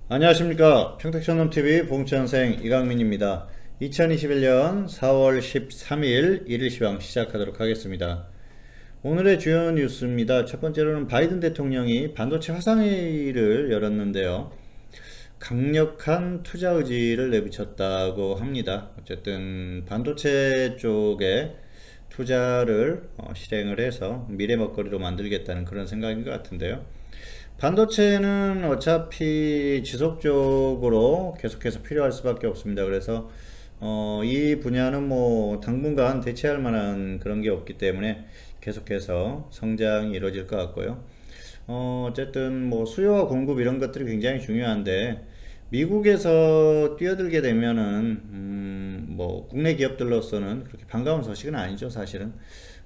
안녕하십니까. 평택천놈TV 봉천생 이강민입니다. 2021년 4월 13일 일일 시황 시작하도록 하겠습니다. 오늘의 주요 뉴스입니다. 첫 번째로는 바이든 대통령이 반도체 화상회의를 열었는데요. 강력한 투자 의지를 내비쳤다고 합니다. 어쨌든 반도체 쪽에 투자를 실행을 해서 미래 먹거리로 만들겠다는 그런 생각인 것 같은데요. 반도체는 어차피 지속적으로 계속해서 필요할 수밖에 없습니다. 그래서 이 분야는 뭐 당분간 대체할 만한 그런 게 없기 때문에 계속해서 성장이 이루어질 것 같고요. 어쨌든 뭐 수요와 공급 이런 것들이 굉장히 중요한데, 미국에서 뛰어들게 되면은 뭐 국내 기업들로서는 그렇게 반가운 소식은 아니죠, 사실은.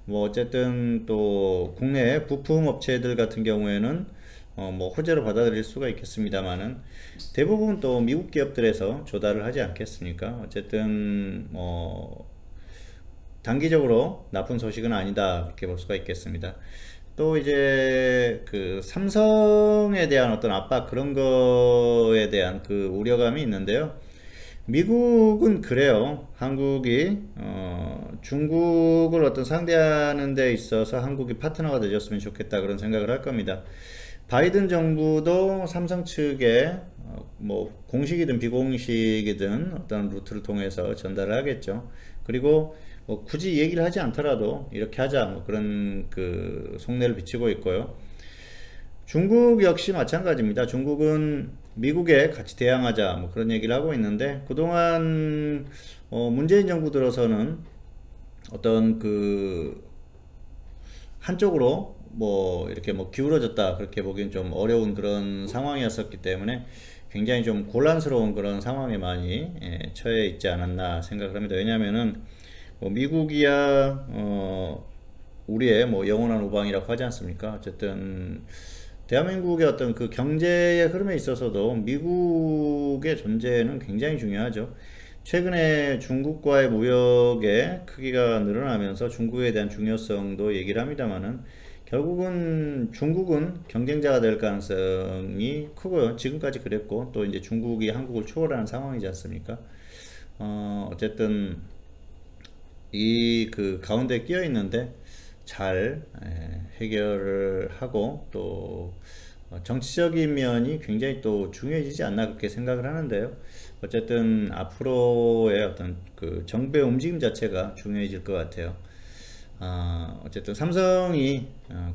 뭐 어쨌든 또 국내 부품 업체들 같은 경우에는 뭐 호재로 받아들일 수가 있겠습니다만은, 대부분 또 미국 기업들에서 조달을 하지 않겠습니까? 어쨌든 단기적으로 나쁜 소식은 아니다, 이렇게 볼 수가 있겠습니다. 또 이제 그 삼성에 대한 어떤 압박, 그런 거에 대한 그 우려감이 있는데요. 미국은 그래요. 한국이 중국을 어떤 상대하는 데 있어서 한국이 파트너가 되었으면 좋겠다, 그런 생각을 할 겁니다. 바이든 정부도 삼성 측에 뭐 공식이든 비공식이든 어떤 루트를 통해서 전달을 하겠죠. 그리고 뭐 굳이 얘기를 하지 않더라도 이렇게 하자, 뭐 그런 그 속내를 비치고 있고요. 중국 역시 마찬가지입니다. 중국은 미국에 같이 대항하자, 뭐 그런 얘기를 하고 있는데, 그동안 문재인 정부 들어서는 어떤 그 한쪽으로 뭐 이렇게 뭐 기울어졌다, 그렇게 보기엔 좀 어려운 그런 상황이었었기 때문에 굉장히 좀 곤란스러운 그런 상황에 많이 처해 있지 않았나 생각을 합니다. 왜냐하면은 뭐 미국이야 우리의 뭐 영원한 우방이라고 하지 않습니까? 어쨌든 대한민국의 어떤 그 경제의 흐름에 있어서도 미국의 존재는 굉장히 중요하죠. 최근에 중국과의 무역의 크기가 늘어나면서 중국에 대한 중요성도 얘기를 합니다만은, 결국은 중국은 경쟁자가 될 가능성이 크고요. 지금까지 그랬고, 또 이제 중국이 한국을 초월하는 상황이지 않습니까? 어쨌든 이 그 가운데 끼어 있는데 잘 해결을 하고, 또 정치적인 면이 굉장히 또 중요해지지 않나, 그렇게 생각을 하는데요. 어쨌든 앞으로의 어떤 그 정부의 움직임 자체가 중요해질 것 같아요. 어쨌든 삼성이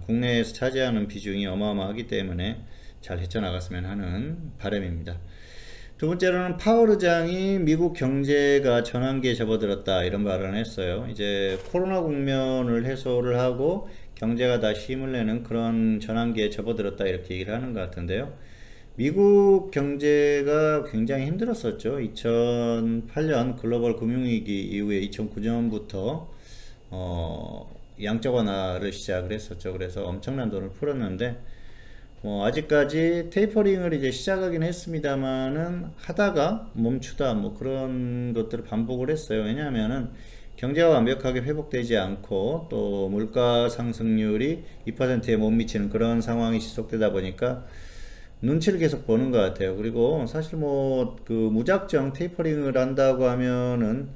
국내에서 차지하는 비중이 어마어마하기 때문에 잘 헤쳐나갔으면 하는 바람입니다. 두 번째로는 파월 의장이 미국 경제가 전환기에 접어들었다, 이런 발언을 했어요. 이제 코로나 국면을 해소를 하고 경제가 다시 힘을 내는 그런 전환기에 접어들었다, 이렇게 얘기를 하는 것 같은데요. 미국 경제가 굉장히 힘들었었죠. 2008년 글로벌 금융위기 이후에 2009년부터 양적 완화를 시작을 했었죠. 그래서 엄청난 돈을 풀었는데, 아직까지 테이퍼링을 이제 시작하긴 했습니다만은 하다가 멈추다, 뭐 그런 것들을 반복을 했어요. 왜냐하면은 경제가 완벽하게 회복되지 않고, 또 물가 상승률이 2%에 못 미치는 그런 상황이 지속되다 보니까 눈치를 계속 보는 것 같아요. 그리고 사실 뭐 그 무작정 테이퍼링을 한다고 하면은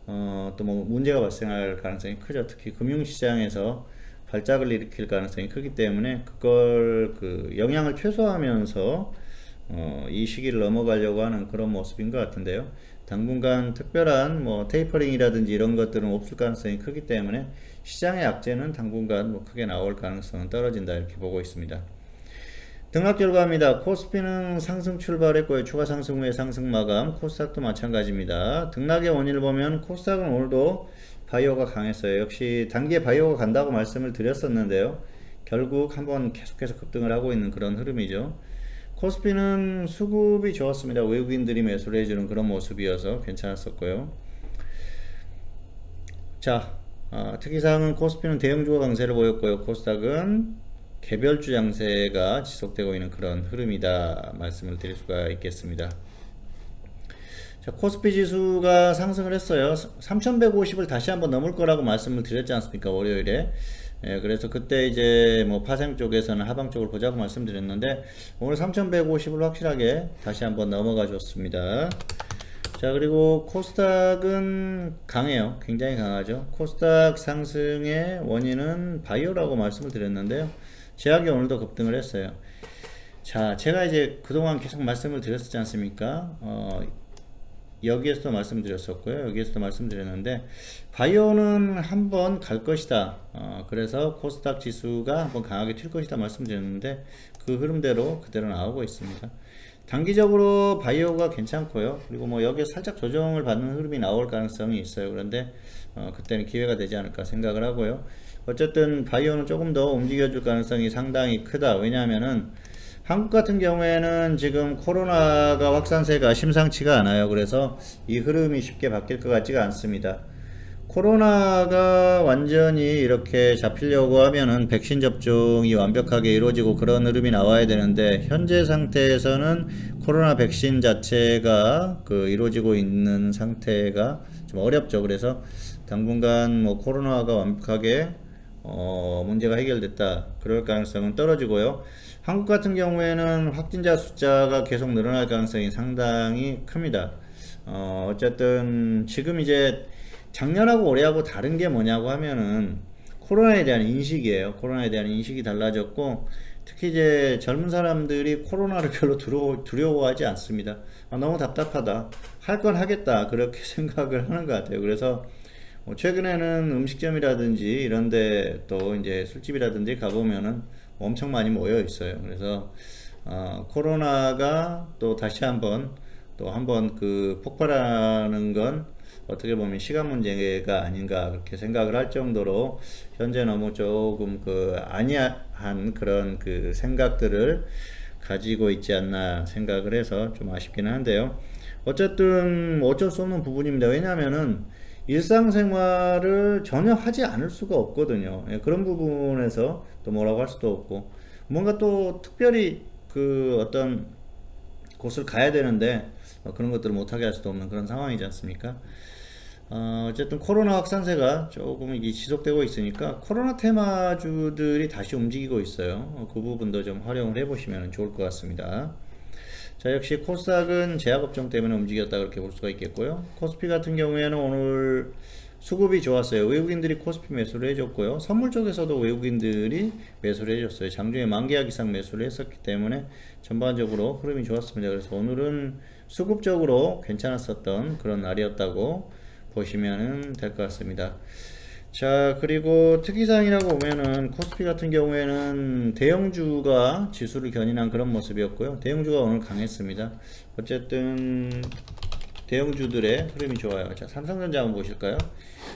또 뭐 문제가 발생할 가능성이 크죠. 특히 금융시장에서 발작을 일으킬 가능성이 크기 때문에 그걸 그 영향을 최소화하면서 이 시기를 넘어가려고 하는 그런 모습인 것 같은데요. 당분간 특별한 뭐 테이퍼링이라든지 이런 것들은 없을 가능성이 크기 때문에 시장의 악재는 당분간 뭐 크게 나올 가능성은 떨어진다, 이렇게 보고 있습니다. 등락 결과입니다. 코스피는 상승 출발했고요. 추가 상승 후에 상승 마감. 코스닥도 마찬가지입니다. 등락의 원인을 보면 코스닥은 오늘도 바이오가 강했어요. 역시 단기에 바이오가 간다고 말씀을 드렸었는데요. 결국 한번 계속해서 급등을 하고 있는 그런 흐름이죠. 코스피는 수급이 좋았습니다. 외국인들이 매수를 해주는 그런 모습이어서 괜찮았었고요. 자, 특이사항은 코스피는 대형주가 강세를 보였고요. 코스닥은 개별주 양세가 지속되고 있는 그런 흐름이다, 말씀을 드릴 수가 있겠습니다. 자, 코스피 지수가 상승을 했어요. 3150을 다시 한번 넘을 거라고 말씀을 드렸지 않습니까, 월요일에. 예, 그래서 그때 이제 뭐 파생 쪽에서는 하방 쪽을 보자고 말씀드렸는데 오늘 3150을 확실하게 다시 한번 넘어가 줬습니다. 자, 그리고 코스닥은 강해요. 굉장히 강하죠. 코스닥 상승의 원인은 바이오라고 말씀을 드렸는데요. 제약이 오늘도 급등을 했어요. 자, 제가 이제 그동안 계속 말씀을 드렸지 않습니까? 여기에서도 말씀드렸었고요. 여기에서도 말씀드렸는데 바이오는 한번 갈 것이다. 그래서 코스닥 지수가 한번 강하게 튈 것이다 말씀드렸는데 그 흐름대로 그대로 나오고 있습니다. 단기적으로 바이오가 괜찮고요. 그리고 뭐 여기에 살짝 조정을 받는 흐름이 나올 가능성이 있어요. 그런데 그때는 기회가 되지 않을까 생각을 하고요. 어쨌든 바이오는 조금 더 움직여줄 가능성이 상당히 크다. 왜냐하면은 한국 같은 경우에는 지금 코로나가 확산세가 심상치가 않아요. 그래서 이 흐름이 쉽게 바뀔 것 같지가 않습니다. 코로나가 완전히 이렇게 잡히려고 하면은 백신 접종이 완벽하게 이루어지고 그런 흐름이 나와야 되는데 현재 상태에서는 코로나 백신 자체가 이루어지고 있는 상태가 좀 어렵죠. 그래서 당분간 뭐 코로나가 완벽하게 문제가 해결됐다 그럴 가능성은 떨어지고요. 한국 같은 경우에는 확진자 숫자가 계속 늘어날 가능성이 상당히 큽니다. 어쨌든 지금 이제 작년하고 올해하고 다른 게 뭐냐고 하면은 코로나에 대한 인식이에요. 코로나에 대한 인식이 달라졌고 특히 이제 젊은 사람들이 코로나를 별로 두려워하지 않습니다. 너무 답답하다. 할 건 하겠다. 그렇게 생각을 하는 것 같아요. 그래서 최근에는 음식점이라든지 이런데 또 이제 술집이라든지 가보면은 엄청 많이 모여 있어요. 그래서 코로나가 또 다시 한번 폭발하는 건 어떻게 보면 시간 문제가 아닌가 그렇게 생각을 할 정도로 현재 너무 조금 안이한 그런 생각들을 가지고 있지 않나 생각을 해서 좀 아쉽기는 한데요. 어쨌든 어쩔 수 없는 부분입니다. 왜냐하면은 일상생활을 전혀 하지 않을 수가 없거든요. 그런 부분에서 또 뭐라고 할 수도 없고 뭔가 또 특별히 어떤 곳을 가야 되는데 그런 것들을 못하게 할 수도 없는 그런 상황이지 않습니까? 어쨌든 코로나 확산세가 조금 지속되고 있으니까 코로나 테마주들이 다시 움직이고 있어요. 그 부분도 좀 활용을 해보시면 좋을 것 같습니다. 자, 역시 코스닥은 제약업종 때문에 움직였다 그렇게 볼 수가 있겠고요. 코스피 같은 경우에는 오늘 수급이 좋았어요. 외국인들이 코스피 매수를 해줬고요. 선물 쪽에서도 외국인들이 매수를 해줬어요. 장중에 만계약 이상 매수를 했었기 때문에 전반적으로 흐름이 좋았습니다. 그래서 오늘은 수급적으로 괜찮았었던 그런 날이었다고 보시면 될 것 같습니다. 자, 그리고 특이사항이라고 보면은 코스피 같은 경우에는 대형주가 지수를 견인한 그런 모습이었고요. 대형주가 오늘 강했습니다. 어쨌든 대형주들의 흐름이 좋아요. 자, 삼성전자 한번 보실까요?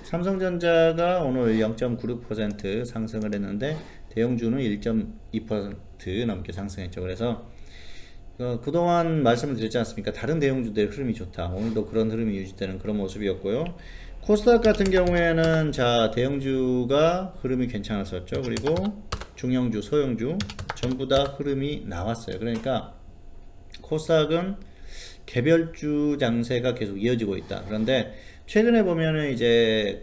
삼성전자가 오늘 0.96% 상승을 했는데 대형주는 1.2% 넘게 상승했죠. 그래서 그동안 말씀을 드렸지 않습니까? 다른 대형주들의 흐름이 좋다. 오늘도 그런 흐름이 유지되는 그런 모습이었고요. 코스닥 같은 경우에는 자, 대형주가 흐름이 괜찮았었죠. 그리고 중형주, 소형주 전부 다 흐름이 나왔어요. 그러니까 코스닥은 개별주 장세가 계속 이어지고 있다. 그런데 최근에 보면은 이제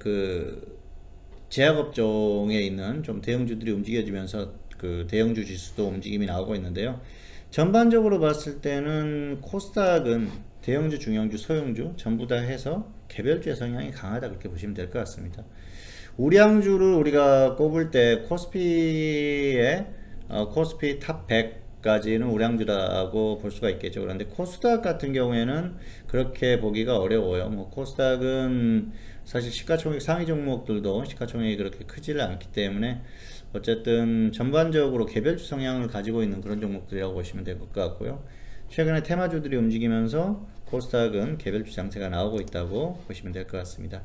제약업종에 있는 좀 대형주들이 움직여지면서 대형주 지수도 움직임이 나오고 있는데요. 전반적으로 봤을 때는 코스닥은 대형주, 중형주, 소형주 전부 다 해서 개별주의 성향이 강하다 그렇게 보시면 될 것 같습니다. 우량주를 우리가 꼽을 때 코스피 탑 100까지는 우량주라고 볼 수가 있겠죠. 그런데 코스닥 같은 경우에는 그렇게 보기가 어려워요. 코스닥은 사실 시가총액 상위 종목들도 시가총액이 그렇게 크지를 않기 때문에 어쨌든 전반적으로 개별주 성향을 가지고 있는 그런 종목들이라고 보시면 될 것 같고요. 최근에 테마주들이 움직이면서 코스닥은 개별주 장세가 나오고 있다고 보시면 될 것 같습니다.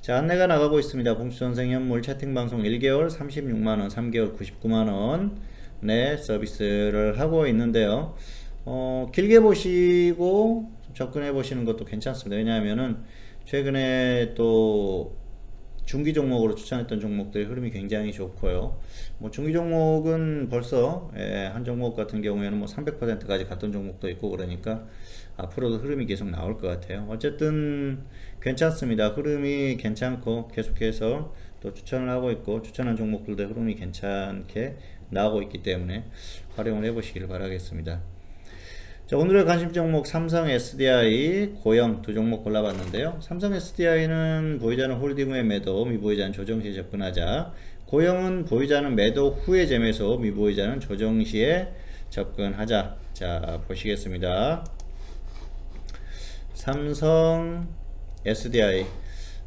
자, 안내가 나가고 있습니다. 봉수선생 현물 채팅방송 1개월 36만원, 3개월 99만원 네, 서비스를 하고 있는데요. 길게 보시고 접근해 보시는 것도 괜찮습니다. 왜냐하면은 최근에 또 중기 종목으로 추천했던 종목들의 흐름이 굉장히 좋고요. 뭐 중기 종목은 벌써 한 종목 같은 경우에는 뭐 300%까지 갔던 종목도 있고 그러니까 앞으로도 흐름이 계속 나올 것 같아요. 어쨌든 괜찮습니다. 흐름이 괜찮고 계속해서 또 추천을 하고 있고 추천한 종목들도 흐름이 괜찮게 나오고 있기 때문에 활용을 해보시길 바라겠습니다. 자, 오늘의 관심 종목 삼성 SDI, 고영 두 종목 골라봤는데요. 삼성 SDI는 보유자는 홀딩 후에 매도, 미보유자는 조정 시에 접근하자. 고영은 보유자는 매도 후에 재매수, 미보유자는 조정 시에 접근하자. 자, 보시겠습니다. 삼성 SDI.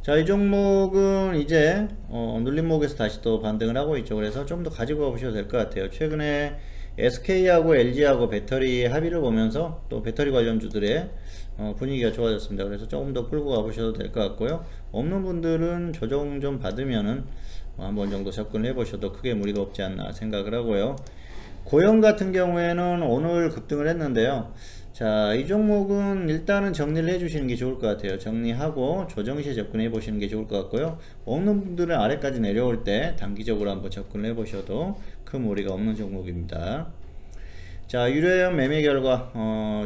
자, 이 종목은 이제 눌림목에서 다시 또 반등을 하고 있죠. 그래서 좀 더 가지고 가보셔도 될 것 같아요. 최근에 SK하고 LG하고 배터리 합의를 보면서 또 배터리 관련주들의 분위기가 좋아졌습니다. 그래서 조금 더 끌고 가보셔도 될 것 같고요. 없는 분들은 조정 좀 받으면은 한번 정도 접근을 해보셔도 크게 무리가 없지 않나 생각을 하고요. 고영 같은 경우에는 오늘 급등을 했는데요. 자, 이 종목은 일단은 정리를 해주시는 게 좋을 것 같아요. 정리하고 조정시에 접근해 보시는 게 좋을 것 같고요. 없는 분들은 아래까지 내려올 때 단기적으로 한번 접근을 해 보셔도 큰 무리가 없는 종목입니다. 자, 유료형 매매 결과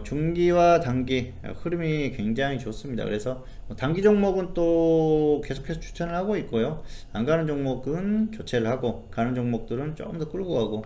중기와 단기 흐름이 굉장히 좋습니다. 그래서 단기 종목은 또 계속해서 추천을 하고 있고요. 안 가는 종목은 교체를 하고 가는 종목들은 조금 더 끌고 가고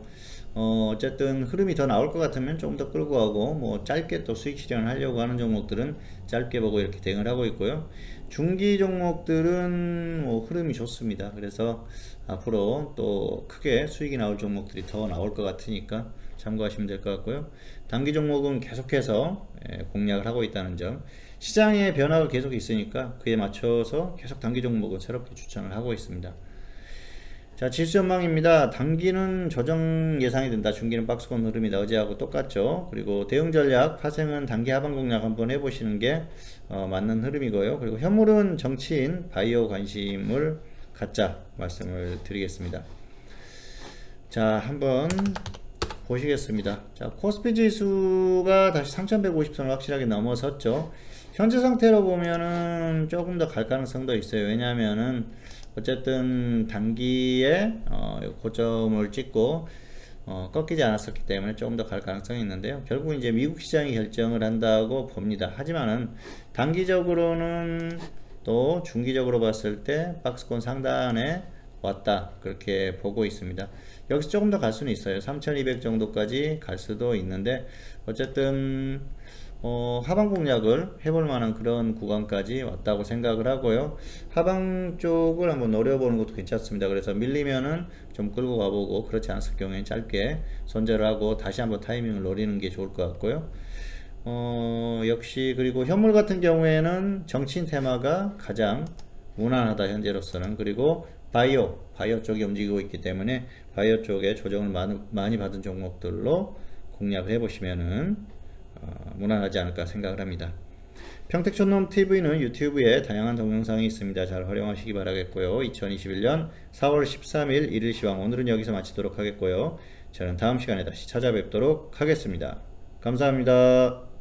어쨌든 흐름이 더 나올 것 같으면 조금 더 끌고 가고 뭐 짧게 또 수익 실현을 하려고 하는 종목들은 짧게 보고 이렇게 대응을 하고 있고요. 중기 종목들은 뭐 흐름이 좋습니다. 그래서 앞으로 또 크게 수익이 나올 종목들이 더 나올 것 같으니까 참고하시면 될 것 같고요. 단기 종목은 계속해서 공략을 하고 있다는 점, 시장의 변화가 계속 있으니까 그에 맞춰서 계속 단기 종목은 새롭게 추천을 하고 있습니다. 자, 지수 전망입니다. 단기는 조정 예상이 된다. 중기는 박스권 흐름이다. 어제하고 똑같죠. 그리고 대응 전략, 파생은 단기 하방 공략 한번 해보시는 게 맞는 흐름이고요. 그리고 현물은 정치인, 바이오 관심을 갖자 말씀을 드리겠습니다. 자, 한번 보시겠습니다. 자, 코스피 지수가 다시 3150선을 확실하게 넘어섰죠. 현재 상태로 보면은 조금 더 갈 가능성도 있어요. 왜냐하면은 어쨌든 단기에 고점을 찍고 꺾이지 않았었기 때문에 조금 더 갈 가능성이 있는데요. 결국 이제 미국 시장이 결정을 한다고 봅니다. 하지만은 단기적으로는 또 중기적으로 봤을 때 박스권 상단에 왔다 그렇게 보고 있습니다. 여기서 조금 더 갈 수는 있어요. 3200 정도까지 갈 수도 있는데 어쨌든 하방 공략을 해볼 만한 그런 구간까지 왔다고 생각을 하고요. 하방 쪽을 한번 노려보는 것도 괜찮습니다. 그래서 밀리면은 좀 끌고 가보고 그렇지 않았을 경우에는 짧게 손절을 하고 다시 한번 타이밍을 노리는 게 좋을 것 같고요. 역시 그리고 현물 같은 경우에는 정치인 테마가 가장 무난하다 현재로서는. 그리고 바이오 쪽이 움직이고 있기 때문에 바이오 쪽에 조정을 많이 받은 종목들로 공략을 해보시면은 무난하지 않을까 생각을 합니다. 평택촌놈TV는 유튜브에 다양한 동영상이 있습니다. 잘 활용하시기 바라겠고요. 2021년 4월 13일 일일 시황 오늘은 여기서 마치도록 하겠고요. 저는 다음 시간에 다시 찾아뵙도록 하겠습니다. 감사합니다.